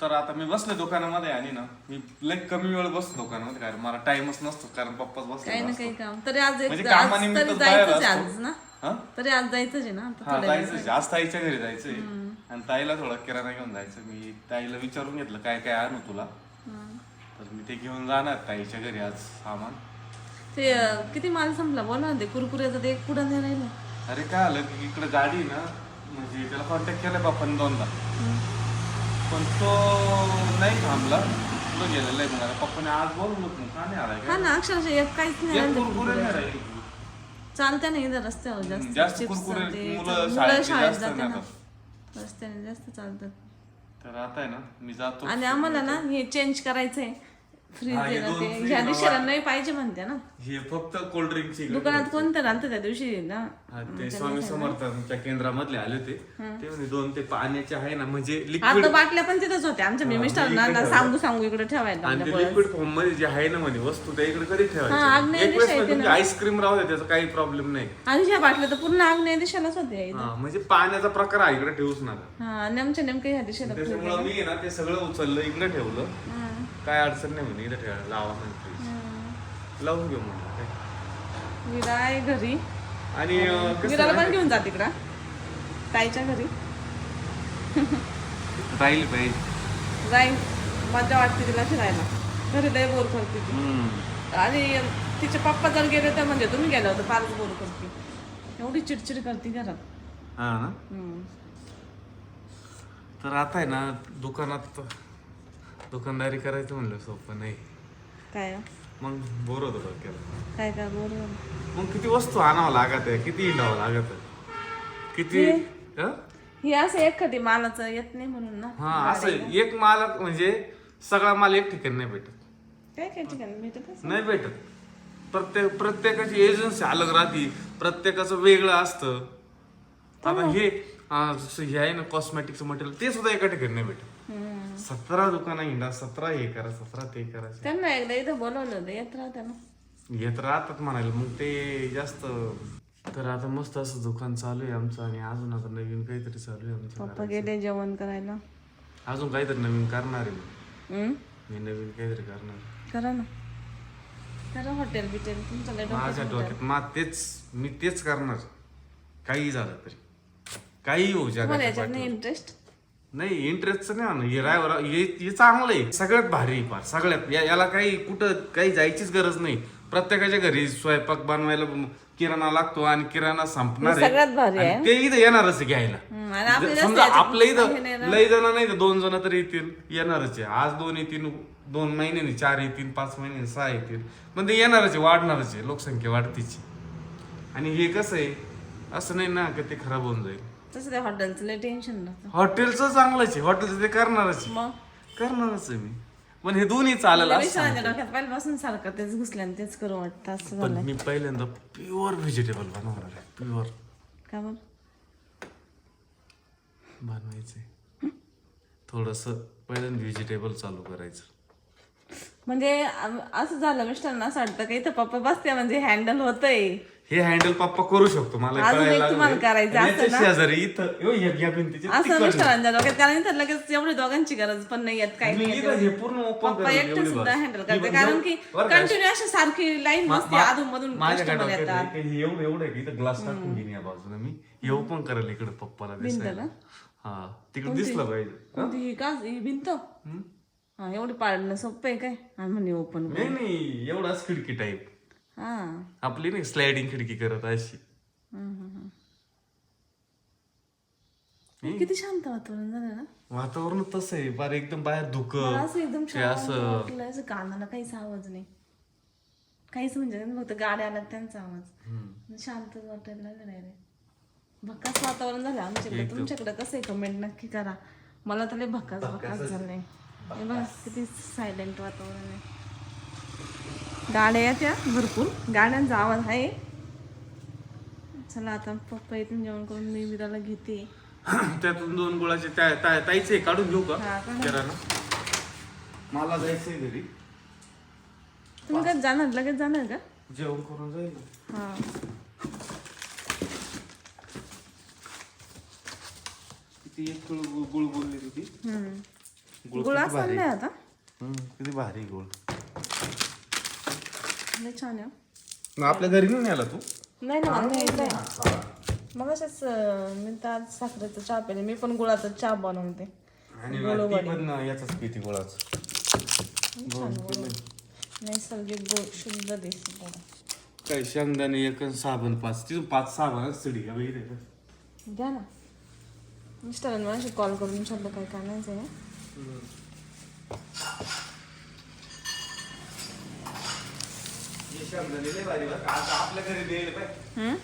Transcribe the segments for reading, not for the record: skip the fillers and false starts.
तर आता मी बसले दुकानामध्ये आणि ना मी लई कमी वेळ बसतो दुकानामध्ये कारण मला टाइमच नसतो कारण पप्पाच काही ना बसले काही काम तरी आज म्हणजे कामानिमित्तच बाहेर जायचंच असतो. आज ना हा? तरी आज जायचंच आहे ना आता हा थोड्या वेळात. जायचंय आज ताईच्या घरी जायचंय आणि ताईला थोडा किराणा घेऊन जायचं मी ताईला विचारून घेतलं काय काय आणू तुला तर मी ते घेऊन जाणार ताईच्या घरी आज सामान. ते किती माल संपला बोला ना ते कुरकुऱ्याचं ते एक पुढं नाही राहिलं. अरे काय आलं की इकडे गाडी ना म्हणजे त्याला कॉन्टॅक्ट केलाय बापाने दोनदा पण तो नाही थांबला पुढे गेलेला आहे मला पप्पाने आज बोललो मग का नाही आलाय हा काय ना अक्षरशः एक काहीच नाही एक राहिलं कुरकुरे नाही कुरकुऱ्याचं. राहिले. चालत्या नाही इथं रस्त्यावर जास्त जास्त चिप्स कुरकुरे ते मुलं मुलं शाळेत शाळेत जास्त जाते ना नेतात. रस्त्याने जास्त चालतात. तर आता आहे ना मी जातो आणि आम्हाला ना हे चेंज करायचंय फ्रीज हा, आहे हे ना दोन ते fridge ह्या ना दिवशीला नाही पाहिजे म्हणते ना हे फक्त कोल्ड ड्रिंकची दुकानात कोणतं राहतं त्या दिवशी ना ते स्वामी समर्थांच्या केंद्रामधले आले होते ते म्हणे दोन ते पाण्याचे आहे ना म्हणजे आता लिक्विड बाटल्या पण तिथेच होत्या आमच्या मी मिस्टरांना सांगू इकडे ठेवायला आणि ते लावल्या. लिक्विड फॉर्म मध्ये जे आहे ना म्हणे वस्तू त्या इकडे कधी हा, ठेवायची आग्नेय एक दिशा वेळेस येते तुमची आईस्क्रीम राहू दे त्याचा काही प्रॉब्लेम नाही आणि ह्या बाटल्या तर पूर्ण आग्नेय दिशेलाच होत्या इथं. हा म्हणजे पाण्याचा प्रकार आहे इकडे ठेवूच नका हा आणि आमच्या नेमकं ह्या दिशेला त्याच्यामुळे मी आहे ना ते सगळं उचललं इकडे ठेवलं हा. काय अडचण नाही म्हणे इकडे ठेवायला लावा म्हणते लावून घेऊ म्हणलं काय. विरा आहे घरी आणि कसं विराला आहे पण घेऊन जा तिकडं ताईच्या घरी राहील पाहिजे जाईल मजा वाटते तिला फिरायला घरी लय बोर करते ती आणि तिचे पप्पा जर गेले तर म्हणजे तुम्ही गेला होता फारच बोर करते एवढी चिडचिड करते घरात. हा ना हम्म. तर आता आहे ना दुकानात दुकानदारी करायचं म्हणलं सोपं नाही काय हो? मग बोर होतं डोक्याला काय काय बोर मग किती वस्तू आणावं लागत आहे किती हिंडावं लागत आहे किती हं? हे असं एखादी मालाचं येत नाही म्हणून ना हा असं एक मालक म्हणजे सगळा माल एक ठिकाणी नाही भेटत काय काय ठिकाणी भेटतच नाही भेटत प्रत्येकाची एजन्सी अलग राहते प्रत्येकाचं वेगळं असतं आता हे आहे ना कॉस्मेटिकचं मटेरियल ते सुद्धा एका ठिकाणी नाही भेटत 17 दुकानं हिंडा 17 हे करा 17 ते करायचं त्यांना एकदा इथं बोलवलं होतं येत राहत्या ना येत राहतात म्हणायला मग ते जास्त तर आता मस्त असं दुकान चालू आहे आमचं आणि अजून आता नवीन काहीतरी चालू आहे आमचं पप्पा गेले जेवण करायला. अजून काहीतरी नवीन करणार आहे मी नवीन काहीतरी करणार आहे. करा ना करा हॉटेल बिटेल तुमचं लय माझ्या डोक्यात डोक्यात मी तेच करणार काही झालं तरी काही होऊ तुम्हाला जगाच्या याच्यात नाही पाठीवर. इंटरेस्ट नाही इंटरेस्टचं नाही म्हणा हे रायवर हे चांगलं आहे सगळ्यात भारी आहे फार सगळ्यात याला काही कुठं काही जायचीच गरज नाही प्रत्येकाच्या घरी स्वयंपाक बनवायला किराणा लागतो आणि किराणा संपणार आहे. सगळ्यात भारी आहे आणि ते इथं येणारच आहे घ्यायला आणि आपल्याला समजा आपल्या इथं हे नाही लई जण नाही तर 2 जण तरी येतील येणारच आहे आज 2 येतील 2 महिन्यांनी 4 येतील 5 महिन्यांनी 6 येतील पण ते येणारच आहे वाढणारच आहे लोकसंख्या वाढतीची आणि हे कसं आहे असं नाही ना की ते खराब होऊन जाईल तसं त्या हॉटेलचं लय टेन्शन राहतं हॉटेलचं चांगलंच आहे हॉटेलचं ते करणारच आहे. मग करणारच आहे मी पण हे दोन्ही चालेल असं विचारांच्या डोक्यात पहिल्यापासून सारखं तेच घुसलं आणि तेच करू वाटतं असं पण झालं मी पहिल्यांदा प्युअर व्हेजिटेबल बनवणार आहे प्युअर का बरं बनवायचंय थोडस पहिल्यांदा व्हेजिटेबल चालू करायचं म्हणजे असं झालं मिस्टरांना असं वाटतं की इथं पप्पा बसते म्हणजे हँडल होतंय हे हँडल पप्पा करू शकतो मला अजून कळायला एक तुम्हाला लागलंय. करायचं आणि असतं याच्या ना? शेजारी इथं या भिंतीच्या असं तिकडनं. मिस्टरांच्या डोक्यात कारण इथं लगेच एवढी दोघांची गरज पण नाही येत काही मी नाही इथं हे पूर्ण ओपन पप्पा एकटे सुद्धा हँडल करते कारण की कंटिन्यू अशी सारखी लाईन नसते अधून मधून माझ्या कस्टमर डोक्यात येतात आहे की हे एवढं आहे की इथं ग्लास टाकून घेईन या बाजूला मी हे ओपन करेल इकडे पप्पाला दिसायला का? हा तिकडे दिसलं पाहिजे कोणती ही का ही भिंत हा एवढी पाडणं सोपं आहे काय आणि म्हणे ओपन नाही एवढाच खिडकी टाईप हा आपली नाही स्लायडिंग खिडकी करत अशी किती शांत वातावरण झालं ना वातावरण तसं आहे फार एकदम बाहेर धुकं मला असं एकदम ते शांत असं वाटलं असं कानाला काहीच आवाज नाही काहीच म्हणजे फक्त गाड्या आल्या त्यांचा आवाज शांतच वाटायला लागलं नाही रे भक्काच वातावरण झालं आमच्याकडे तुमच्याकडे कसं आहे कमेंट नक्की करा मला तर लय भक्काच झालं नाही हे बघा किती सायलेंट वातावरण आहे गाड्या येत्या भरपूर गाड्यांचा आवाज आहे चला आता पप्पा इथून जेवण करून मी विराला घेते त्यातून 2 गुळाचे ताईचे काढून घेऊ का हा, काढा. किराणा मला जायचंय घरी तुम्ही काय जाणार लगेच जाणार का जेवण करून जाईल हा किती एक गुळ बोलली होती गुळ असं नाही आता किती भारी गुळ. लय छान आहे. मग आपल्या घरी नाही आला तू? नाही ना मला न्यायचंय. मग अशाच मी तर आज साखरेचा चहा पिले. मी पण गुळाचा चहा बनवते. आणि ती पण याचाच पिती गुळाचं. नैसर्गिक गुळ शुद्ध देशी गुळ. काय शेंगदाणे एक साबण 5 तिथून 5 साबण असतील का बाई? घ्या ना. मिस्टरांना माझी कॉल करून विचारलं काय काय नाही आहे. शेंगदाणे लय भारी बरं का. आता आपल्या घरी द्यायला पाहिजे.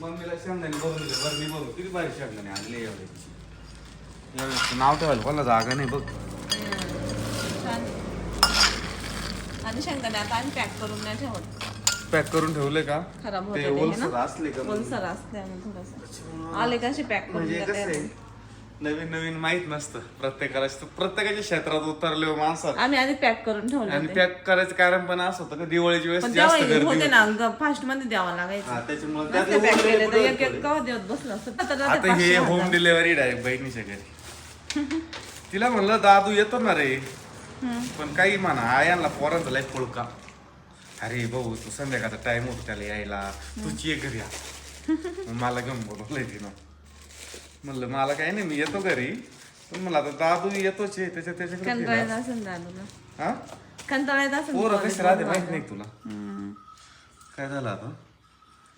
मम्मीला शेंगदाणे भरून दिले. बरणी भरून किती भारी शेंगदाणे आणले यावेळेस. नाव ठेवायला कोणाला जागा नाही बघ. आणि शेंगदाणे आता आम्ही पॅक करून नाही ठेवत. पॅक करून ठेवले का? खराब होतं ते ते ओलसर असले का? ओलसर असते थोडंसं. आले कसे पॅक करून म्हणजे कसं आहे नवीन नवीन माहित नसतं प्रत्येकाला. प्रत्येकाच्या क्षेत्रात उतरले माणसात आम्ही आधी पॅक करून ठेवले. आणि पॅक करायचं कारण पण असं होतं का दिवाळीच्या वेळेस पण जास्त गर्दी होते ना फास्ट मध्ये द्यावं लागायचं. त्याच्यामुळे पॅक केले तर एक एक गाव देत बसलं असतं. आता हे होम डिलिव्हरी डायरेक्ट बहिणीच्या घरी. तिला म्हणलं दादू येतो ना रे, पण काही म्हणा आयांना पोरांचा लय पळका. अरे भाऊ तू संध्याकाळचा टाइम होतो त्याला यायला, तुझी ये घरी. मला घेऊन बोलवलंय तिनं. म्हणलं मला काही नाही मी येतो घरी, पण मला आता दादू येतोच आहे त्याच्याकडे. कंटाळायचं असेल दादूला. हा कंटाळायचं असेल. पोरं कशी राहते माहित नाही तुला. काय झालं आता?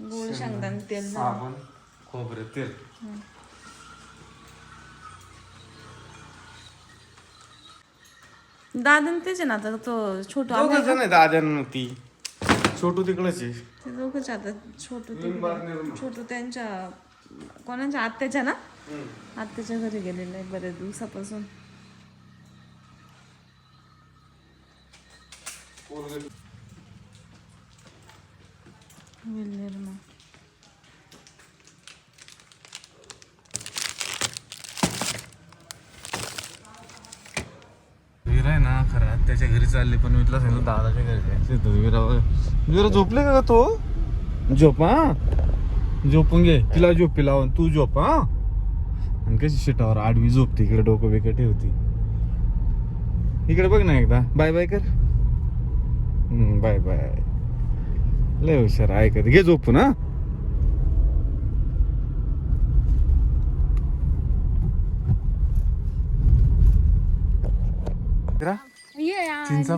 गुळ शेंगदाणे तेल साबण खोबरे तेल. दादन तेच आहे ना आता तो छोटू. दोघं जण आहे दाद्यान ती छोटू तिकडच आहे. ते दोघंच आता छोटू त्यांच्या कोणाच्या आत्याच्या ना आत्याच्या घरी गेलेलं आहे बरेच दिवसापासून. वीरा आहे ना खरं आत्याच्या घरी चालली, पण मी तुला सांगितलं दादाच्या घरी जायचं. वीरा झोपले का तो? झोप हा, झोपून घे. तिला झोपी लावून तू झोप हा. आणि कशी शिटावर आडवी झोपते, इकडे डोकं बिकट ठेवती. इकडे बघ ना एकदा. बाय बाय कर. Bye bye. लय हुशार. ऐकत घे झोपून हा.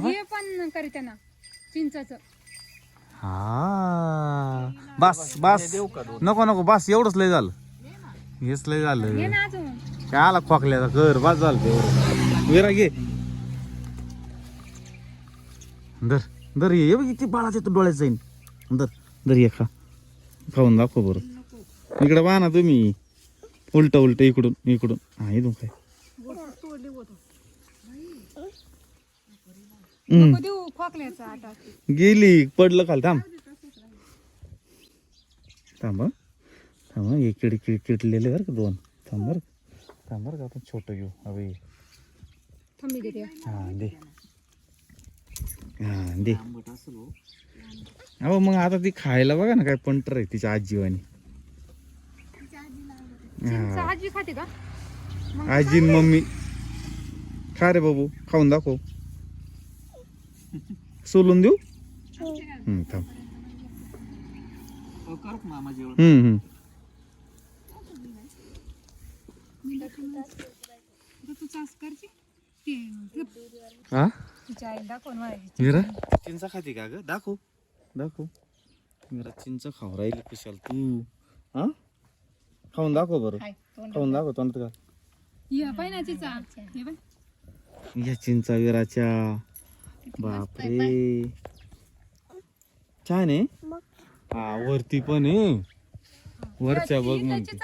हे पण करीत ना चिंचाचं. हा बस बस नको नको बस एवढंच लय झालं. हेच लय झालं. हे ना अजून काय आला खोकल्याचा कर बस झालं तेवढं. विरा घे दर दर ये बघ किती बाळाच्या तू डोळ्यात जाईन. दर दर ये खा. खाऊन दाखव बरं. इकडे पहा ना तुम्ही. उलट उलट इकडून इकडून. हा इथून काय देऊ खोकल्याचा आटा. गेली पडलं खाल. थांब थांब थांब. हे किडलेले बरं का दोन. थांब बरं का आपण छोटं घेऊ. अवे थांबी देते. हा दे हा दे. अहो मग आता ती खायला बघा ना काय पंटर आहे तिच्या आजीवानी. आजी खाते का? आजी मम्मी खा रे बाबू. खाऊन दाखव. सोलून देऊ. थांब. हा मीरा चिंचा खाते का ग? दाखव दाखव. मीरा चिंच खाऊ राहिली कुशाल तू. हा खाऊन दाखव बरं. खाऊन दाखव तोंडात का. या चिंचा विराच्या. बापरे छान आहे. हा वरती पण आहे. वरच्या बघ म्हणते.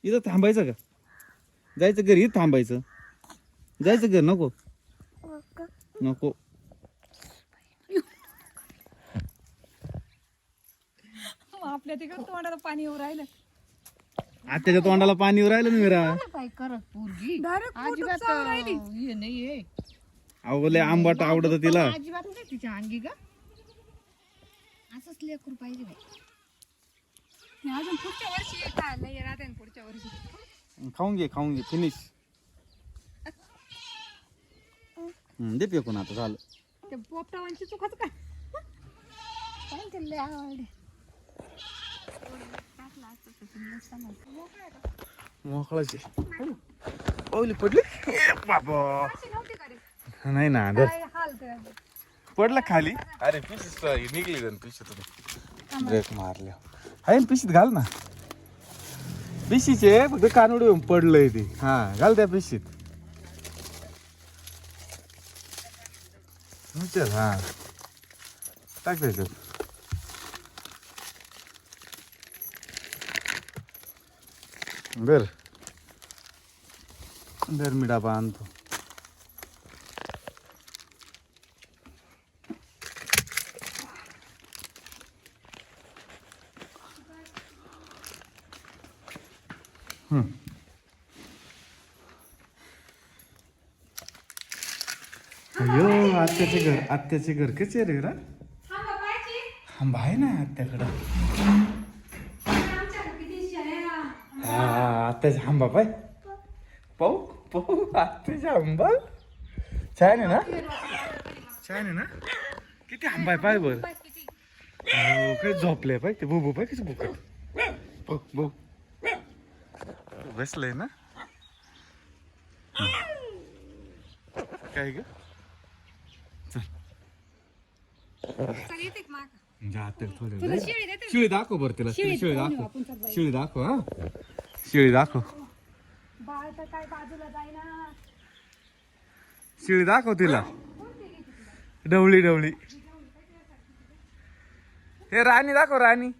इथं थांबायचं का? जायचं घरी थांबायचं. जायचं घर नको नको. आपल्या तिकडे तोंडाला पाणी येऊ राहिलं. आत्याच्या तोंडाला पाणी येऊ राहिलं ना मीरा. काय करत पोरगी अजिबात हे नाहीये. अवघले आंबाट आवडत तिला. अजिबात नाही तिच्या अंगी का. असंच लेकरू पाहिजे बाई. अजून पुढच्या वर्षी नाही राहते पुढच्या वर्षी. खाऊन घे फिनिश. दे फेकून आता झालं. ते पोपटावांची चुकाच काय काय ते लय आवडले. टाकला असतं तर तुम्ही समजलं. मोकळं आहे का? मोकळाची पावली पडली बाबा. अशी नव्हती का रे? नाही ना धर. काय हाल ते. पडला खाली. अरे पिशीत निघली गण पिशीतून ब्रेक मारल्या. आहे पिशीत घाल ना. पिशीचे फक्त कानूड येऊन पडलंय ते. हा घाल त्या पिशीत. चल हा टाक त्याच्यात. बर दर मी डबा आणतो. अयो आत्याचे घर कसे रे रा. आंबा आहे ना आत्याकडं. हा आत्याचा आंबा पाय. पाहू पाहू आत्याचा आंबा छान आहे ना. छान आहे ना. किती आंबा आहे पाय बर. हो काय झोपले पाय ते बुबू पाय कसे बुकट बघ बसलंय ना. काय ग चल येते का मागं? थोडं शिळी देते. शिळी दाखव बरं तिला. शिळी शिळी पाहून दाखव. आपण चल बाई. शिळी दाखव. हा शिळी दाखव. बाळ तर काय बाजूला जाईना. शिळी दाखव तिला. ढवळी ढवळी. हे राणी दाखव राणी.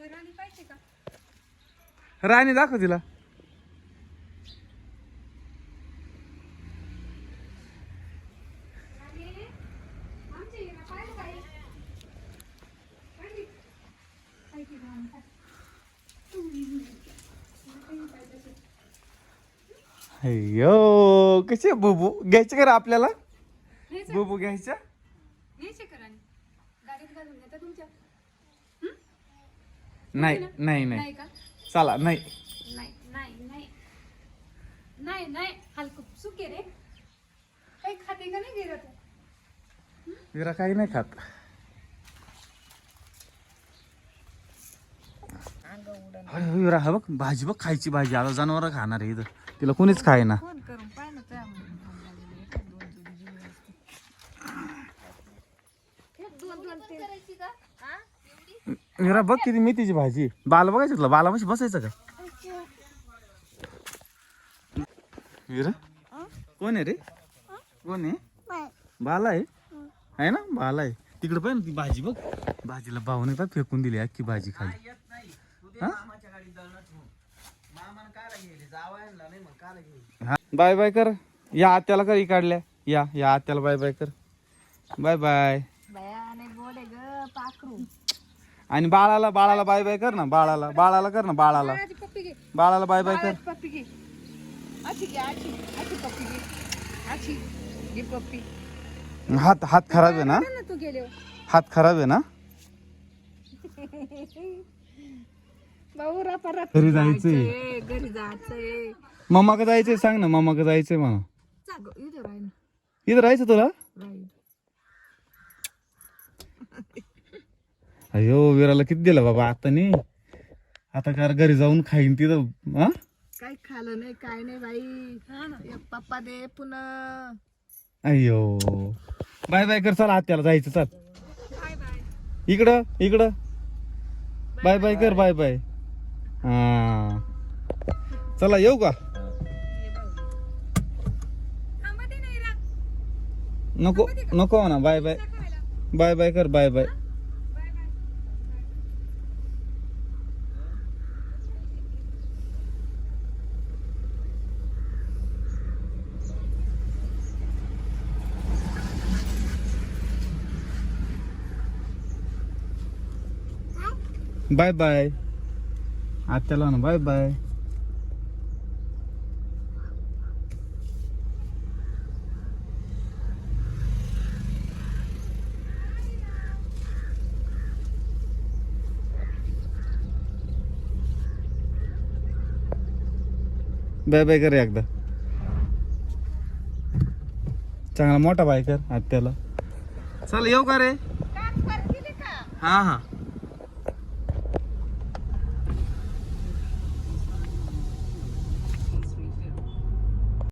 राणी पाहिजे का? राणी दाखव तिला. आमच्या इकडं पाहिजे बाई. पाहिजे. पाहिजे राणी. अय्यो कसे बुबू घ्यायचे का रे आपल्याला. बुबू घ्यायच्या. घ्यायचे का राणी? गाडीत घालून येतं तुमच्या? नाही नाही नाही नाही का? चला नाही. नाही नाही नाही नाही नाही हलकं सुके रे. काही खाते का नाही गिरत? विरा काही नाही खात. अरे विरा हा बघ भाजी बघ खायची भाजी. आता जनावर खाणार आहे इथं. तिला कोणीच खाय ना. फोन करून पाय ना त्या विरा बघ किती मेथीची भाजी. बाला बघायचं तुला. बाला बस बसायचं का. विरा कोण आहे रे. कोण आहे. बाला आहे ना. बाला आहे तिकडे पाहिजे ना ती भाजी बघ. भाजीला भाऊने पाय फेकून दिली अख्खी भाजी खाली. बाय बाय कर. या आत्याला कर इकडल्या. या आत्याला बाय बाय कर. Bye bye. बया नाही बोले ग पाखरू. आणि बाळाला बाय बाय कर ना. बाळाला कर ना. बाळाला पप्पी घे. बाळाला बाय बाय कर. पप्पी घे. अशी घे. अशी पप्पी घे. अशी घे पप्पी. हात खराब आहे ना. तू गेले हात खराब आहे ना. भाऊ रापा घरी जायचंय. घरी जायचंय. मम्मा का जायचंय सांग ना. मम्मा का जायचंय म्हणा. इथं राहील. इथं राहायचं तुला. राहील. अयो विराला किती दिलं बाबा आता नाही. आता कार घरी जाऊन खाईन तिथं. हा काही खाल्लं नाही काय नाही बाई. एक पप्पा दे पुन्हा. अयो बाय बाय कर. चल आत्याला जायचं. चल बाय बाय. इकडं बाय बाय कर. Bye bye. हा चला येऊ का. नको ना. Bye bye. बाय बाय कर. Bye bye. Bye bye. आत्याला ना बाय बाय. बाय बाय कर एकदा. चांगला मोठा बाय कर आत्याला. चल येऊ का रे? हा हा.